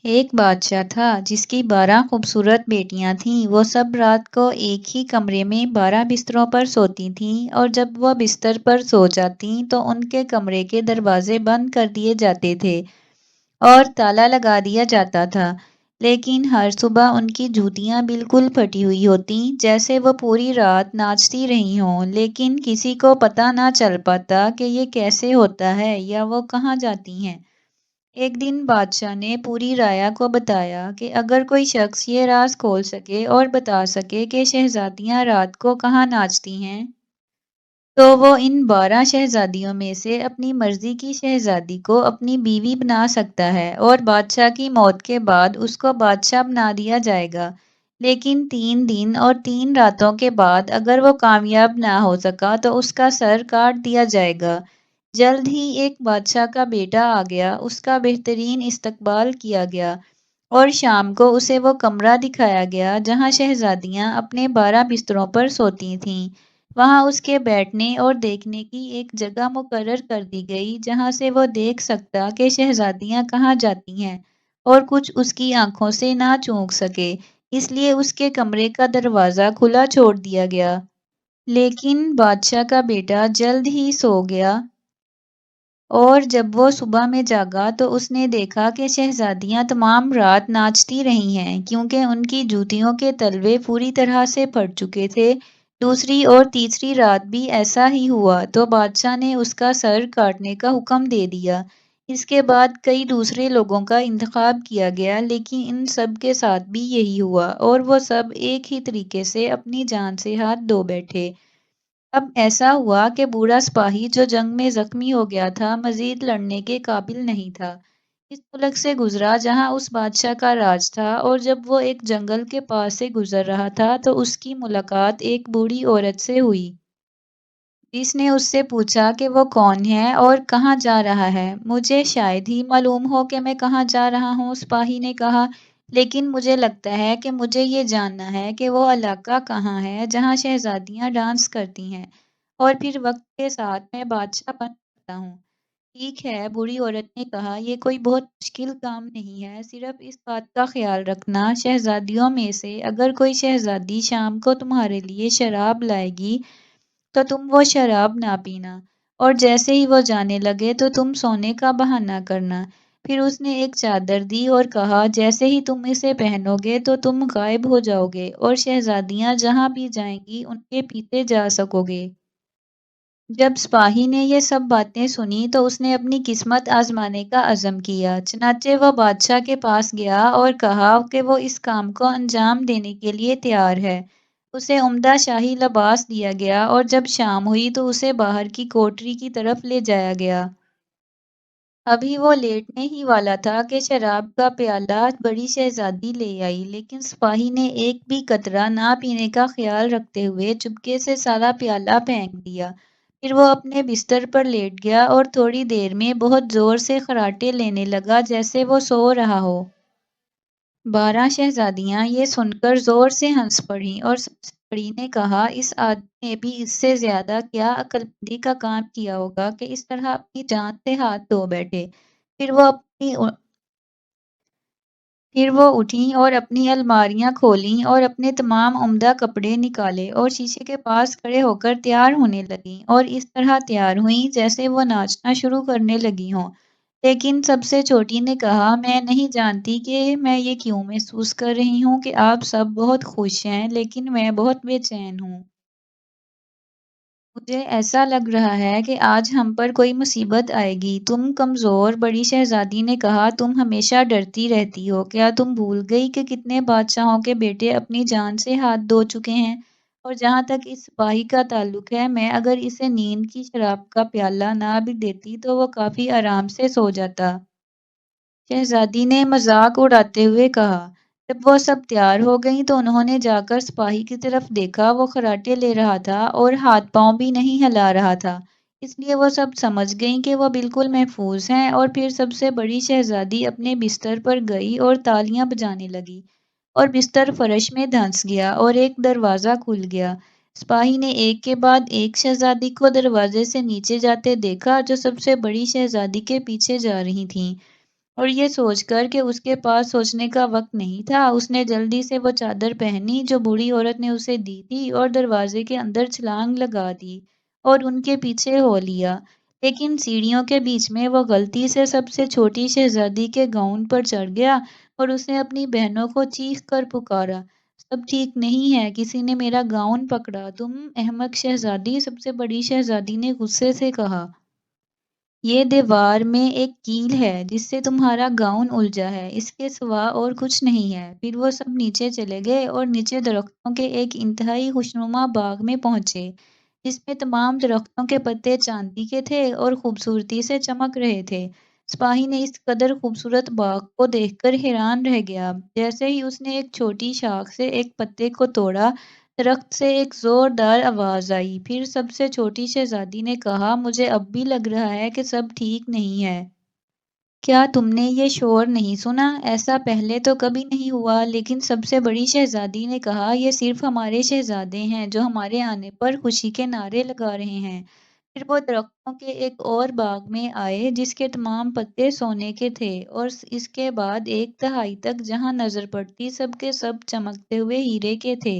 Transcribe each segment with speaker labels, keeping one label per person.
Speaker 1: ایک بادشاہ تھا جس کی 12 خوبصورت بیٹیاں تھیں۔ وہ سب رات کو ایک ہی کمرے میں 12 بستروں پر سوتی تھیں، اور جب وہ بستر پر سو جاتیں تو ان کے کمرے کے دروازے بند کر دیے جاتے تھے اور تالا لگا دیا جاتا تھا۔ لیکن ہر صبح ان کی جوتیاں بالکل پھٹی ہوئی ہوتیں، جیسے وہ پوری رات ناچتی رہی ہوں، لیکن کسی کو پتہ نہ چل پاتا کہ یہ کیسے ہوتا ہے یا وہ کہاں جاتی ہیں۔ ایک دن بادشاہ نے پوری رعایا کو بتایا کہ اگر کوئی شخص یہ راز کھول سکے اور بتا سکے کہ شہزادیاں رات کو کہاں ناچتی ہیں، تو وہ ان 12 شہزادیوں میں سے اپنی مرضی کی شہزادی کو اپنی بیوی بنا سکتا ہے، اور بادشاہ کی موت کے بعد اس کو بادشاہ بنا دیا جائے گا۔ لیکن 3 دن اور 3 راتوں کے بعد اگر وہ کامیاب نہ ہو سکا تو اس کا سر کاٹ دیا جائے گا۔ جلد ہی ایک بادشاہ کا بیٹا آ گیا، اس کا بہترین استقبال کیا گیا، اور شام کو اسے وہ کمرہ دکھایا گیا جہاں شہزادیاں اپنے 12 بستروں پر سوتی تھیں۔ وہاں اس کے بیٹھنے اور دیکھنے کی ایک جگہ مقرر کر دی گئی جہاں سے وہ دیکھ سکتا کہ شہزادیاں کہاں جاتی ہیں اور کچھ اس کی آنکھوں سے نہ چونک سکے، اس لیے اس کے کمرے کا دروازہ کھلا چھوڑ دیا گیا۔ لیکن بادشاہ کا بیٹا جلد ہی سو گیا، اور جب وہ صبح میں جاگا تو اس نے دیکھا کہ شہزادیاں تمام رات ناچتی رہی ہیں، کیونکہ ان کی جوتیوں کے تلوے پوری طرح سے پھٹ چکے تھے۔ دوسری اور تیسری رات بھی ایسا ہی ہوا تو بادشاہ نے اس کا سر کاٹنے کا حکم دے دیا۔ اس کے بعد کئی دوسرے لوگوں کا انتخاب کیا گیا، لیکن ان سب کے ساتھ بھی یہی ہوا، اور وہ سب ایک ہی طریقے سے اپنی جان سے ہاتھ دھو بیٹھے۔ اب ایسا ہوا کہ بوڑھا سپاہی جو جنگ میں زخمی ہو گیا تھا مزید لڑنے کے قابل نہیں تھا۔ اس ملک سے گزرا جہاں اس بادشاہ کا راج تھا، اور جب وہ ایک جنگل کے پاس سے گزر رہا تھا تو اس کی ملاقات ایک بوڑھی عورت سے ہوئی، جس نے اس سے پوچھا کہ وہ کون ہے اور کہاں جا رہا ہے۔ مجھے شاید ہی معلوم ہو کہ میں کہاں جا رہا ہوں، سپاہی نے کہا، لیکن مجھے لگتا ہے کہ مجھے یہ جاننا ہے کہ وہ علاقہ کہاں ہے جہاں شہزادیاں ڈانس کرتی ہیں، اور پھر وقت کے ساتھ میں بادشاہ بن سکتا ہوں۔ ٹھیک ہے، بوڑھی عورت نے کہا، یہ کوئی بہت مشکل کام نہیں ہے، صرف اس بات کا خیال رکھنا، شہزادیوں میں سے اگر کوئی شہزادی شام کو تمہارے لیے شراب لائے گی تو تم وہ شراب نہ پینا، اور جیسے ہی وہ جانے لگے تو تم سونے کا بہانہ کرنا۔ پھر اس نے ایک چادر دی اور کہا، جیسے ہی تم اسے پہنو گے تو تم غائب ہو جاؤ گے، اور شہزادیاں جہاں بھی جائیں گی ان کے پیچھے جا سکو گے۔ جب سپاہی نے یہ سب باتیں سنی تو اس نے اپنی قسمت آزمانے کا عزم کیا۔ چنانچہ وہ بادشاہ کے پاس گیا اور کہا کہ وہ اس کام کو انجام دینے کے لیے تیار ہے۔ اسے عمدہ شاہی لباس دیا گیا، اور جب شام ہوئی تو اسے باہر کی کوٹری کی طرف لے جایا گیا۔ ابھی وہ لیٹنے ہی والا تھا کہ شراب کا پیالہ بڑی شہزادی لے آئی، لیکن سپاہی نے ایک بھی قطرہ نہ پینے کا خیال رکھتے ہوئے چپکے سے سارا پیالہ پھینک دیا۔ پھر وہ اپنے بستر پر لیٹ گیا اور تھوڑی دیر میں بہت زور سے خراٹے لینے لگا جیسے وہ سو رہا ہو۔ 12 شہزادیاں یہ سن کر زور سے ہنس پڑیں، اور سب سے بڑی نے کہا، اس آدمی نے بھی اس سے زیادہ کیا عقل مندی کا کام کیا ہوگا کہ اس طرح اپنی جان سے ہاتھ دھو بیٹھے۔ پھر وہ اپنی پھر وہ اٹھیں اور اپنی الماریاں کھولیں اور اپنے تمام عمدہ کپڑے نکالے اور شیشے کے پاس کھڑے ہو کر تیار ہونے لگیں، اور اس طرح تیار ہوئیں جیسے وہ ناچنا شروع کرنے لگی ہوں۔ لیکن سب سے چھوٹی نے کہا، میں نہیں جانتی کہ میں یہ کیوں محسوس کر رہی ہوں کہ آپ سب بہت خوش ہیں، لیکن میں بہت بے چین ہوں۔ مجھے ایسا لگ رہا ہے کہ آج ہم پر کوئی مصیبت آئے گی۔ تم کمزور، بڑی شہزادی نے کہا، تم ہمیشہ ڈرتی رہتی ہو، کیا تم بھول گئی کہ کتنے بادشاہوں کے بیٹے اپنی جان سے ہاتھ دھو چکے ہیں؟ اور جہاں تک اس سپاہی کا تعلق ہے، میں اگر اسے نیند کی شراب کا پیالہ نہ بھی دیتی تو وہ کافی آرام سے سو جاتا۔ شہزادی نے مذاق اڑاتے ہوئے کہا۔ جب وہ سب تیار ہو گئیں تو انہوں نے جا کر سپاہی کی طرف دیکھا۔ وہ خراٹے لے رہا تھا اور ہاتھ پاؤں بھی نہیں ہلا رہا تھا، اس لیے وہ سب سمجھ گئیں کہ وہ بالکل محفوظ ہیں، اور پھر سب سے بڑی شہزادی اپنے بستر پر گئی اور تالیاں بجانے لگی، اور بستر فرش میں دھنس گیا اور ایک دروازہ کھل گیا۔ سپاہی نے ایک کے بعد ایک شہزادی کو دروازے سے نیچے جاتے دیکھا جو سب سے بڑی شہزادی کے پیچھے جا رہی تھیں۔ اور یہ سوچ کر کہ اس کے پاس سوچنے کا وقت نہیں تھا، اس نے جلدی سے وہ چادر پہنی جو بوڑھی عورت نے اسے دی تھی اور دروازے کے اندر چھلانگ لگا دی اور ان کے پیچھے ہو لیا۔ لیکن سیڑھیوں کے بیچ میں وہ غلطی سے سب سے چھوٹی شہزادی کے گاؤن پر چڑھ گیا اور اس نے اپنی بہنوں کو چیخ کر پکارا، سب ٹھیک نہیں ہے، کسی نے میرا گاؤن پکڑا، تم احمق شہزادی! سب سے بڑی شہزادی نے غصے سے کہا۔ یہ دیوار میں ایک کیل ہے جس سے تمہارا گاؤن الجھا ہے، اس کے سوا اور کچھ نہیں ہے۔ پھر وہ سب نیچے چلے گئے اور نیچے درختوں کے ایک انتہائی خوشنما باغ میں پہنچے جس میں تمام درختوں کے پتے چاندی کے تھے اور خوبصورتی سے چمک رہے تھے۔ سپاہی نے اس قدر خوبصورت باغ کو دیکھ کر حیران رہ گیا۔ جیسے ہی اس نے ایک چھوٹی شاخ سے ایک پتے کو توڑا، درخت سے ایک زوردار آواز آئی۔ پھر سب سے چھوٹی شہزادی نے کہا، مجھے اب بھی لگ رہا ہے کہ سب ٹھیک نہیں ہے۔ کیا تم نے یہ شور نہیں سنا؟ ایسا پہلے تو کبھی نہیں ہوا۔ لیکن سب سے بڑی شہزادی نے کہا، یہ صرف ہمارے شہزادے ہیں جو ہمارے آنے پر خوشی کے نعرے لگا رہے ہیں۔ پھر وہ درختوں کے ایک اور باغ میں آئے جس کے تمام پتے سونے کے تھے اور اس کے بعد ایک تہائی تک جہاں نظر پڑتی سب کے سب چمکتے ہوئے ہیرے کے تھے۔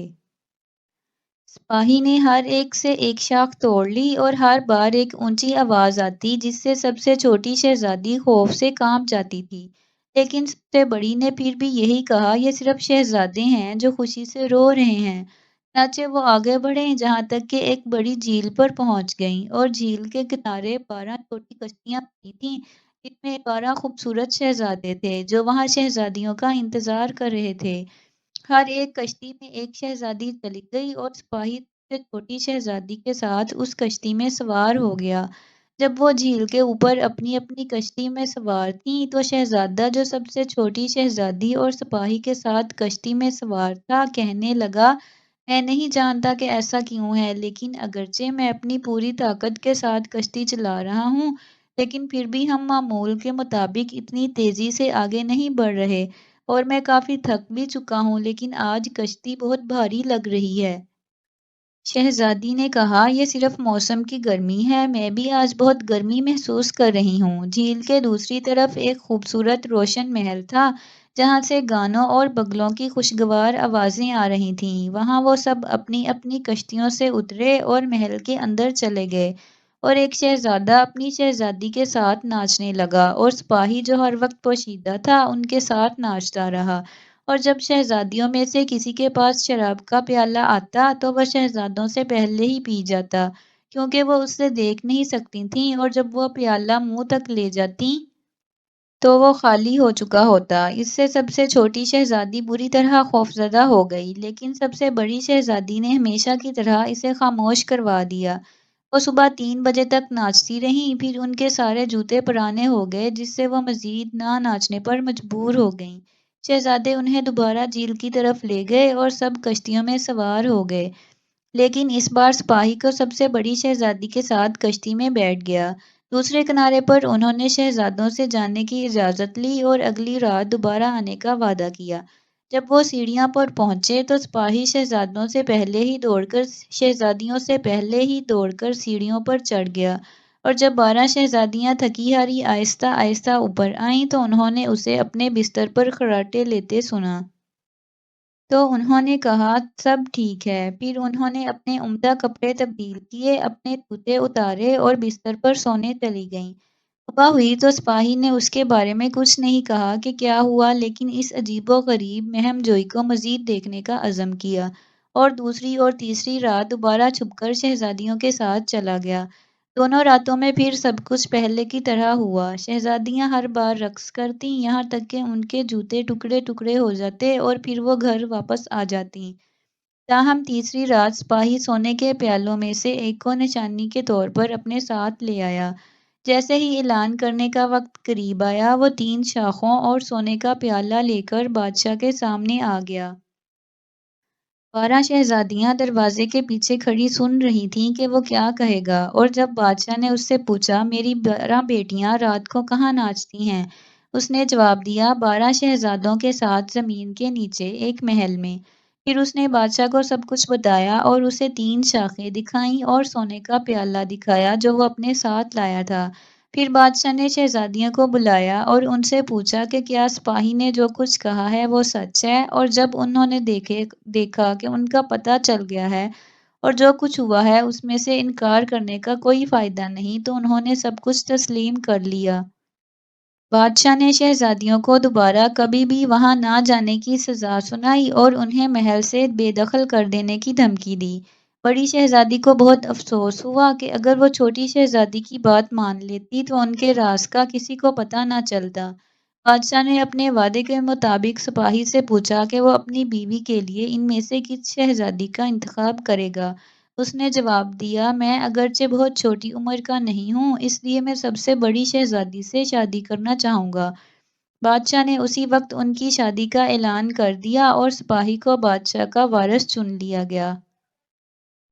Speaker 1: سپاہی نے ہر ایک سے ایک شاخ توڑ لی اور ہر بار ایک اونچی آواز آتی جس سے سب سے چھوٹی شہزادی خوف سے کانپ جاتی تھی۔ لیکن سب سے بڑی نے پھر بھی یہی کہا، یہ صرف شہزادے ہیں جو خوشی سے رو رہے ہیں۔ چنانچہ وہ آگے بڑھیں جہاں تک کہ ایک بڑی جھیل پر پہنچ گئیں اور جھیل کے کنارے 12 چھوٹی کشتیاں بنی تھیں جن میں 12 خوبصورت شہزادے تھے جو وہاں شہزادیوں کا انتظار کر رہے تھے۔ ہر ایک کشتی میں ایک شہزادی چلی گئی اور سپاہی سے چھوٹی شہزادی کے ساتھ اس کشتی میں سوار ہو گیا۔ جب وہ جھیل کے اوپر اپنی اپنی کشتی میں سوار تھیں تو شہزادہ جو سب سے چھوٹی شہزادی اور سپاہی کے ساتھ کشتی میں سوار تھا کہنے لگا، میں نہیں جانتا کہ ایسا کیوں ہے، لیکن اگرچہ میں اپنی پوری طاقت کے ساتھ کشتی چلا رہا ہوں لیکن پھر بھی ہم معمول کے مطابق اتنی تیزی سے آگے نہیں بڑھ رہے اور میں کافی تھک بھی چکا ہوں، لیکن آج کشتی بہت بھاری لگ رہی ہے۔ شہزادی نے کہا، یہ صرف موسم کی گرمی ہے، میں بھی آج بہت گرمی محسوس کر رہی ہوں۔ جھیل کے دوسری طرف ایک خوبصورت روشن محل تھا جہاں سے گانوں اور بگلوں کی خوشگوار آوازیں آ رہی تھیں۔ وہاں وہ سب اپنی اپنی کشتیوں سے اترے اور محل کے اندر چلے گئے اور ایک شہزادہ اپنی شہزادی کے ساتھ ناچنے لگا اور سپاہی جو ہر وقت پوشیدہ تھا ان کے ساتھ ناچتا رہا۔ اور جب شہزادیوں میں سے کسی کے پاس شراب کا پیالہ آتا تو وہ شہزادوں سے پہلے ہی پی جاتا کیونکہ وہ اسے دیکھ نہیں سکتی تھیں، اور جب وہ پیالہ منہ تک لے جاتی تو وہ خالی ہو چکا ہوتا۔ اس سے سب سے چھوٹی شہزادی بری طرح خوفزدہ ہو گئی، لیکن سب سے بڑی شہزادی نے ہمیشہ کی طرح اسے خاموش کروا دیا۔ وہ صبح 3 بجے تک ناچتی رہیں، پھر ان کے سارے جوتے پرانے ہو گئے جس سے وہ مزید نہ ناچنے پر مجبور ہو گئیں۔ شہزادے انہیں دوبارہ جھیل کی طرف لے گئے اور سب کشتیوں میں سوار ہو گئے، لیکن اس بار سپاہی کو سب سے بڑی شہزادی کے ساتھ کشتی میں بیٹھ گیا۔ دوسرے کنارے پر انہوں نے شہزادوں سے جانے کی اجازت لی اور اگلی رات دوبارہ آنے کا وعدہ کیا۔ جب وہ سیڑھیاں پر پہنچے تو سپاہی شہزادیوں سے پہلے ہی دوڑ کر سیڑھیوں پر چڑھ گیا، اور جب 12 شہزادیاں تھکی ہاری آہستہ آہستہ اوپر آئیں تو انہوں نے اسے اپنے بستر پر خراٹے لیتے سنا۔ تو انہوں نے کہا، سب ٹھیک ہے۔ پھر انہوں نے اپنے عمدہ کپڑے تبدیل کیے، اپنے جوتے اتارے اور بستر پر سونے چلی گئیں۔ صبح ہوئی تو سپاہی نے اس کے بارے میں کچھ نہیں کہا کہ کیا ہوا، لیکن اس عجیب و غریب مہم جوئی کو مزید دیکھنے کا عزم کیا، اور دوسری اور تیسری رات دوبارہ چھپ کر شہزادیوں کے ساتھ چلا گیا۔ دونوں راتوں میں پھر سب کچھ پہلے کی طرح ہوا۔ شہزادیاں ہر بار رقص کرتیں یہاں تک کہ ان کے جوتے ٹکڑے ٹکڑے ہو جاتے اور پھر وہ گھر واپس آ جاتیں۔ تاہم تیسری رات سپاہی سونے کے پیالوں میں سے ایک کو نشانی کے طور پر اپنے ساتھ لے آیا۔ جیسے ہی اعلان کرنے کا وقت قریب آیا، وہ 3 شاخوں اور سونے کا پیالہ لے کر بادشاہ کے سامنے آ گیا۔ 12 شہزادیاں دروازے کے پیچھے کھڑی سن رہی تھیں کہ وہ کیا کہے گا، اور جب بادشاہ نے اس سے پوچھا، میری 12 بیٹیاں رات کو کہاں ناچتی ہیں؟ اس نے جواب دیا، 12 شہزادوں کے ساتھ زمین کے نیچے ایک محل میں۔ پھر اس نے بادشاہ کو سب کچھ بتایا اور اسے 3 شاخیں دکھائیں اور سونے کا پیالہ دکھایا جو وہ اپنے ساتھ لایا تھا۔ پھر بادشاہ نے شہزادیوں کو بلایا اور ان سے پوچھا کہ کیا سپاہی نے جو کچھ کہا ہے وہ سچ ہے، اور جب انہوں نے دیکھا کہ ان کا پتہ چل گیا ہے اور جو کچھ ہوا ہے اس میں سے انکار کرنے کا کوئی فائدہ نہیں، تو انہوں نے سب کچھ تسلیم کر لیا۔ بادشاہ نے شہزادیوں کو دوبارہ کبھی بھی وہاں نہ جانے کی سزا سنائی اور انہیں محل سے بے دخل کر دینے کی دھمکی دی۔ بڑی شہزادی کو بہت افسوس ہوا کہ اگر وہ چھوٹی شہزادی کی بات مان لیتی تو ان کے راز کا کسی کو پتہ نہ چلتا۔ بادشاہ نے اپنے وعدے کے مطابق سپاہی سے پوچھا کہ وہ اپنی بیوی کے لیے ان میں سے کس شہزادی کا انتخاب کرے گا۔ اس نے جواب دیا، میں اگرچہ بہت چھوٹی عمر کا نہیں ہوں، اس لیے میں سب سے بڑی شہزادی سے شادی کرنا چاہوں گا۔ بادشاہ نے اسی وقت ان کی شادی کا اعلان کر دیا اور سپاہی کو بادشاہ کا وارث چن لیا گیا۔